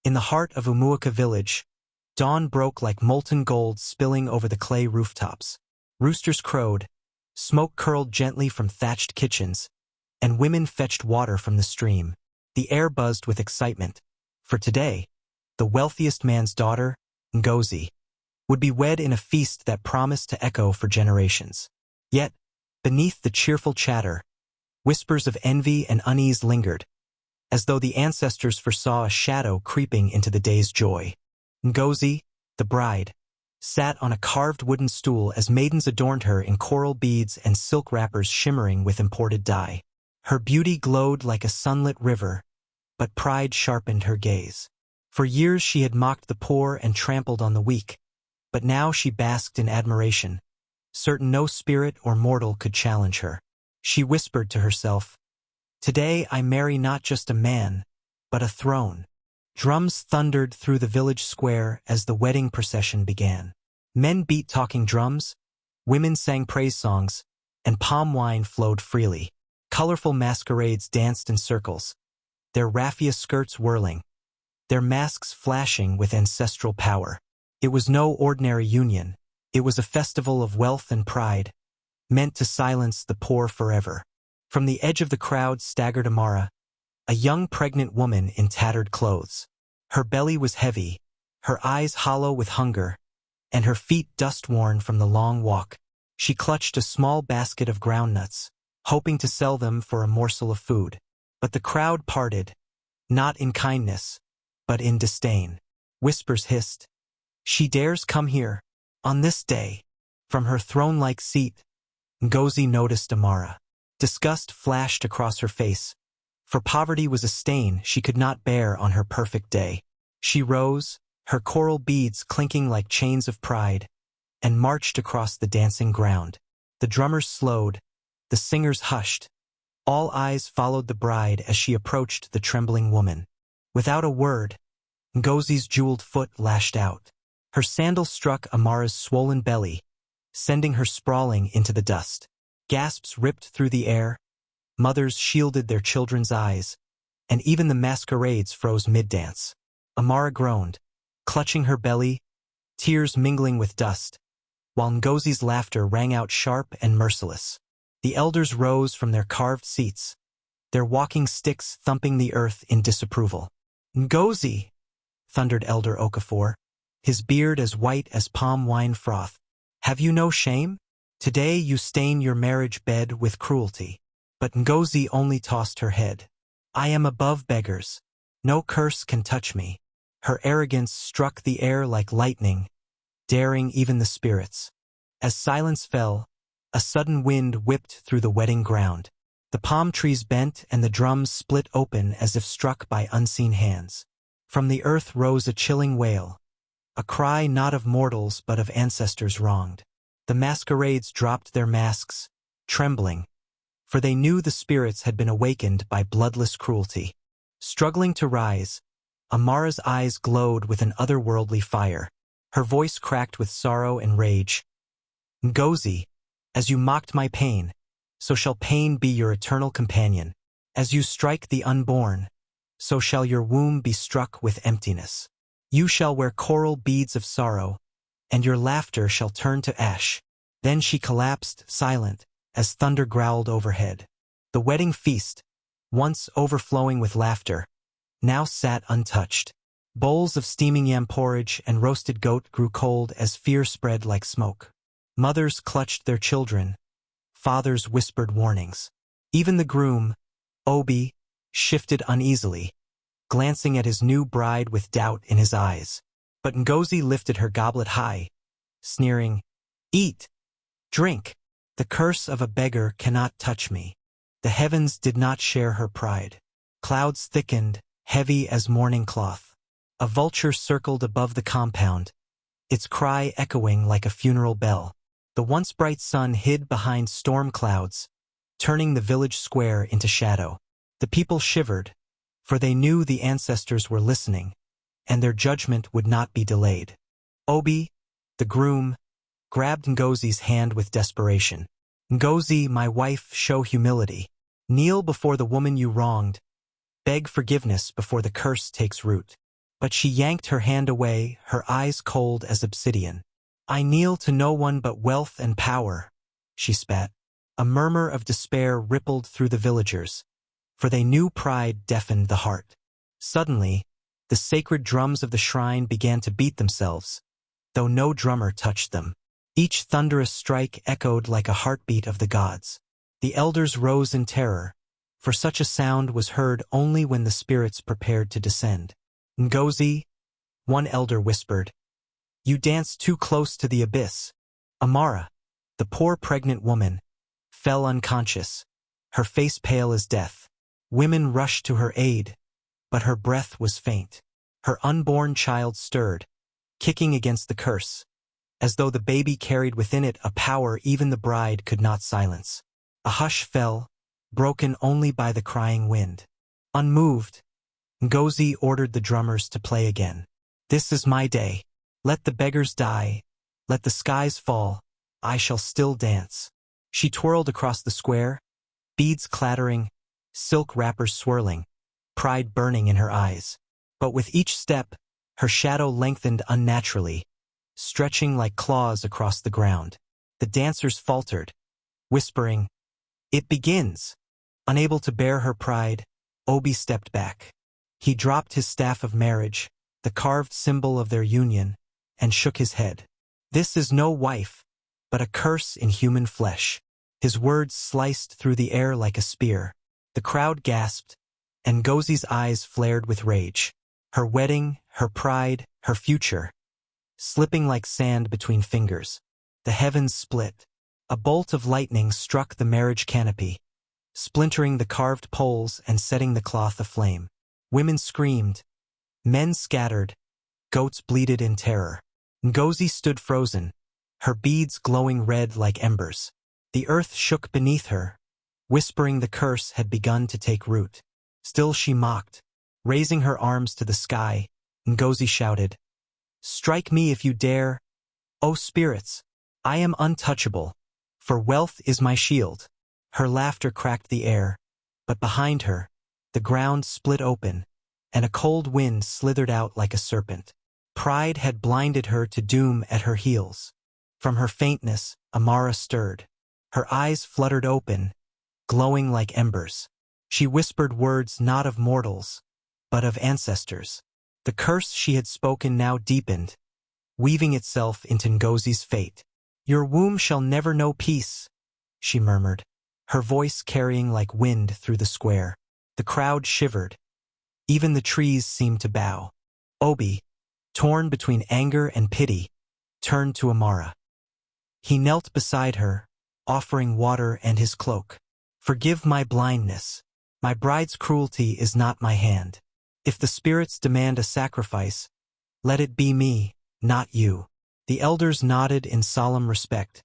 In the heart of Umuaka village, dawn broke like molten gold spilling over the clay rooftops. Roosters crowed, smoke curled gently from thatched kitchens, and women fetched water from the stream. The air buzzed with excitement, for today, the wealthiest man's daughter, Ngozi, would be wed in a feast that promised to echo for generations. Yet, beneath the cheerful chatter, whispers of envy and unease lingered, as though the ancestors foresaw a shadow creeping into the day's joy. Ngozi, the bride, sat on a carved wooden stool as maidens adorned her in coral beads and silk wrappers shimmering with imported dye. Her beauty glowed like a sunlit river, but pride sharpened her gaze. For years she had mocked the poor and trampled on the weak, but now she basked in admiration, certain no spirit or mortal could challenge her. She whispered to herself, "Today I marry not just a man, but a throne." Drums thundered through the village square as the wedding procession began. Men beat talking drums, women sang praise songs, and palm wine flowed freely. Colorful masquerades danced in circles, their raffia skirts whirling, their masks flashing with ancestral power. It was no ordinary union. It was a festival of wealth and pride, meant to silence the poor forever. From the edge of the crowd staggered Amara, a young pregnant woman in tattered clothes. Her belly was heavy, her eyes hollow with hunger, and her feet dust-worn from the long walk. She clutched a small basket of groundnuts, hoping to sell them for a morsel of food. But the crowd parted, not in kindness, but in disdain. Whispers hissed, "She dares come here, on this day." From her throne-like seat, Ngozi noticed Amara. Disgust flashed across her face, for poverty was a stain she could not bear on her perfect day. She rose, her coral beads clinking like chains of pride, and marched across the dancing ground. The drummers slowed, the singers hushed. All eyes followed the bride as she approached the trembling woman. Without a word, Ngozi's jeweled foot lashed out. Her sandal struck Amara's swollen belly, sending her sprawling into the dust. Gasps ripped through the air, mothers shielded their children's eyes, and even the masquerades froze mid-dance. Amara groaned, clutching her belly, tears mingling with dust, while Ngozi's laughter rang out sharp and merciless. The elders rose from their carved seats, their walking sticks thumping the earth in disapproval. "Ngozi!" thundered Elder Okafor, his beard as white as palm wine froth. "Have you no shame? Today you stain your marriage bed with cruelty." But Ngozi only tossed her head. "I am above beggars. No curse can touch me." Her arrogance struck the air like lightning, daring even the spirits. As silence fell, a sudden wind whipped through the wedding ground. The palm trees bent and the drums split open as if struck by unseen hands. From the earth rose a chilling wail, a cry not of mortals but of ancestors wronged. The masquerades dropped their masks, trembling, for they knew the spirits had been awakened by bloodless cruelty. Struggling to rise, Amara's eyes glowed with an otherworldly fire. Her voice cracked with sorrow and rage. "Ngozi, as you mocked my pain, so shall pain be your eternal companion. As you strike the unborn, so shall your womb be struck with emptiness. You shall wear coral beads of sorrow, and your laughter shall turn to ash." Then she collapsed, silent, as thunder growled overhead. The wedding feast, once overflowing with laughter, now sat untouched. Bowls of steaming yam porridge and roasted goat grew cold as fear spread like smoke. Mothers clutched their children, fathers whispered warnings. Even the groom, Obi, shifted uneasily, glancing at his new bride with doubt in his eyes. But Ngozi lifted her goblet high, sneering, "Eat, drink. The curse of a beggar cannot touch me." The heavens did not share her pride. Clouds thickened, heavy as mourning cloth. A vulture circled above the compound, its cry echoing like a funeral bell. The once bright sun hid behind storm clouds, turning the village square into shadow. The people shivered, for they knew the ancestors were listening, and their judgment would not be delayed. Obi, the groom, grabbed Ngozi's hand with desperation. "Ngozi, my wife, show humility. Kneel before the woman you wronged. Beg forgiveness before the curse takes root." But she yanked her hand away, her eyes cold as obsidian. "I kneel to no one but wealth and power," she spat. A murmur of despair rippled through the villagers, for they knew pride deafened the heart. Suddenly, the sacred drums of the shrine began to beat themselves, though no drummer touched them. Each thunderous strike echoed like a heartbeat of the gods. The elders rose in terror, for such a sound was heard only when the spirits prepared to descend. "Ngozi," one elder whispered, "you dance too close to the abyss." Amara, the poor pregnant woman, fell unconscious, her face pale as death. Women rushed to her aid, but her breath was faint. Her unborn child stirred, kicking against the curse, as though the baby carried within it a power even the bride could not silence. A hush fell, broken only by the crying wind. Unmoved, Ngozi ordered the drummers to play again. "This is my day. Let the beggars die. Let the skies fall. I shall still dance." She twirled across the square, beads clattering, silk wrappers swirling, pride burning in her eyes. But with each step, her shadow lengthened unnaturally, stretching like claws across the ground. The dancers faltered, whispering, "It begins." Unable to bear her pride, Obi stepped back. He dropped his staff of marriage, the carved symbol of their union, and shook his head. "This is no wife, but a curse in human flesh." His words sliced through the air like a spear. The crowd gasped, and Ngozi's eyes flared with rage. Her wedding, her pride, her future, slipping like sand between fingers. The heavens split. A bolt of lightning struck the marriage canopy, splintering the carved poles and setting the cloth aflame. Women screamed. Men scattered. Goats bleated in terror. Ngozi stood frozen, her beads glowing red like embers. The earth shook beneath her, whispering the curse had begun to take root. Still she mocked. Raising her arms to the sky, Ngozi shouted, "Strike me if you dare, O spirits! I am untouchable, for wealth is my shield." Her laughter cracked the air, but behind her, the ground split open, and a cold wind slithered out like a serpent. Pride had blinded her to doom at her heels. From her faintness, Amara stirred. Her eyes fluttered open, glowing like embers. She whispered words not of mortals, but of ancestors. The curse she had spoken now deepened, weaving itself into Ngozi's fate. "Your womb shall never know peace," she murmured, her voice carrying like wind through the square. The crowd shivered. Even the trees seemed to bow. Obi, torn between anger and pity, turned to Amara. He knelt beside her, offering water and his cloak. "Forgive my blindness. My bride's cruelty is not my hand. If the spirits demand a sacrifice, let it be me, not you." The elders nodded in solemn respect,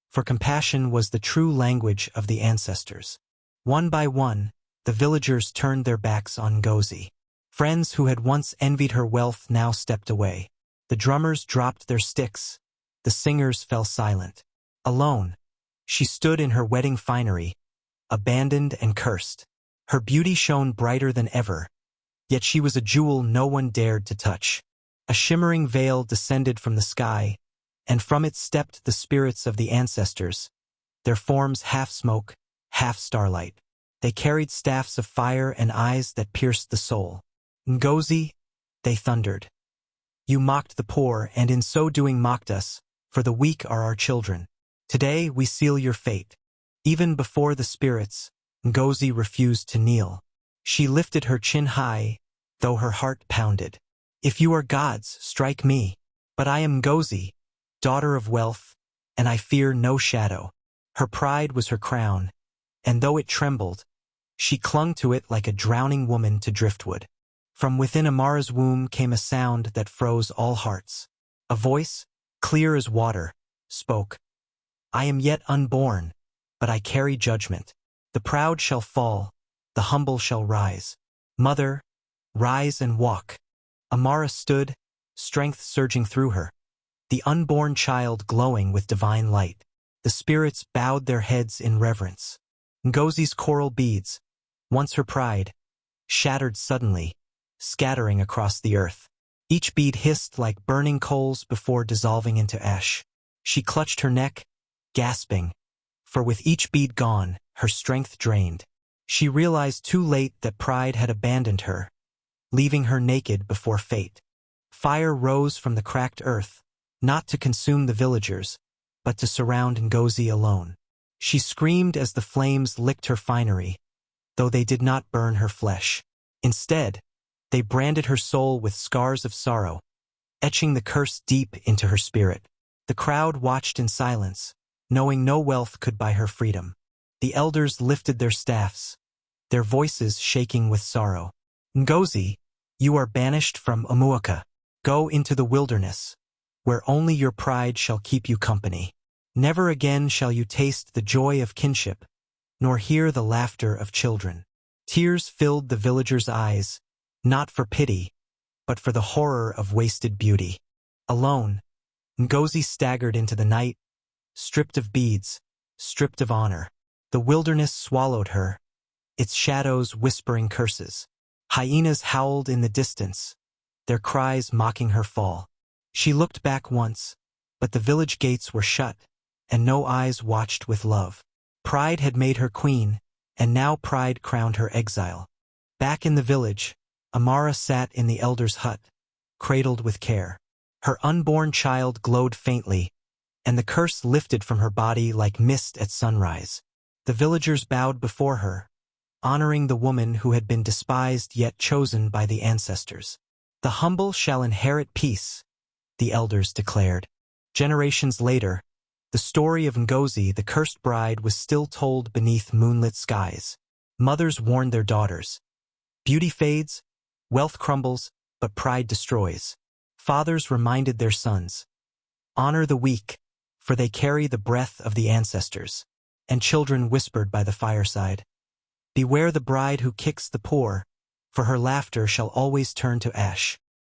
for compassion was the true language of the ancestors. One by one, the villagers turned their backs on Ngozi. Friends who had once envied her wealth now stepped away. The drummers dropped their sticks. The singers fell silent. Alone, she stood in her wedding finery, abandoned and cursed. Her beauty shone brighter than ever, yet she was a jewel no one dared to touch. A shimmering veil descended from the sky, and from it stepped the spirits of the ancestors, their forms half smoke, half starlight. They carried staffs of fire and eyes that pierced the soul. "Ngozi," they thundered, "you mocked the poor and in so doing mocked us, for the weak are our children. Today we seal your fate." Even before the spirits, Ngozi refused to kneel. She lifted her chin high, though her heart pounded. "If you are gods, strike me. But I am Ngozi, daughter of wealth, and I fear no shadow." Her pride was her crown, and though it trembled, she clung to it like a drowning woman to driftwood. From within Amara's womb came a sound that froze all hearts. A voice, clear as water, spoke. "I am yet unborn, but I carry judgment. The proud shall fall, the humble shall rise. Mother, rise and walk." Amara stood, strength surging through her, the unborn child glowing with divine light. The spirits bowed their heads in reverence. Ngozi's coral beads, once her pride, shattered suddenly, scattering across the earth. Each bead hissed like burning coals before dissolving into ash. She clutched her neck, gasping, for with each bead gone, her strength drained. She realized too late that pride had abandoned her, leaving her naked before fate. Fire rose from the cracked earth, not to consume the villagers, but to surround Ngozi alone. She screamed as the flames licked her finery, though they did not burn her flesh. Instead, they branded her soul with scars of sorrow, etching the curse deep into her spirit. The crowd watched in silence, knowing no wealth could buy her freedom. The elders lifted their staffs, their voices shaking with sorrow. Ngozi, you are banished from Umuaka. Go into the wilderness, where only your pride shall keep you company. Never again shall you taste the joy of kinship, nor hear the laughter of children. Tears filled the villagers' eyes, not for pity, but for the horror of wasted beauty. Alone, Ngozi staggered into the night, stripped of beads, stripped of honor. The wilderness swallowed her, its shadows whispering curses. Hyenas howled in the distance, their cries mocking her fall. She looked back once, but the village gates were shut, and no eyes watched with love. Pride had made her queen, and now pride crowned her exile. Back in the village, Amara sat in the elder's hut, cradled with care. Her unborn child glowed faintly, and the curse lifted from her body like mist at sunrise. The villagers bowed before her, honoring the woman who had been despised yet chosen by the ancestors. The humble shall inherit peace, the elders declared. Generations later, the story of Ngozi, the cursed bride, was still told beneath moonlit skies. Mothers warned their daughters. Beauty fades, wealth crumbles, but pride destroys. Fathers reminded their sons. Honor the weak, for they carry the breath of the ancestors. And children whispered by the fireside. Beware the bride who kicks the poor, for her laughter shall always turn to ash.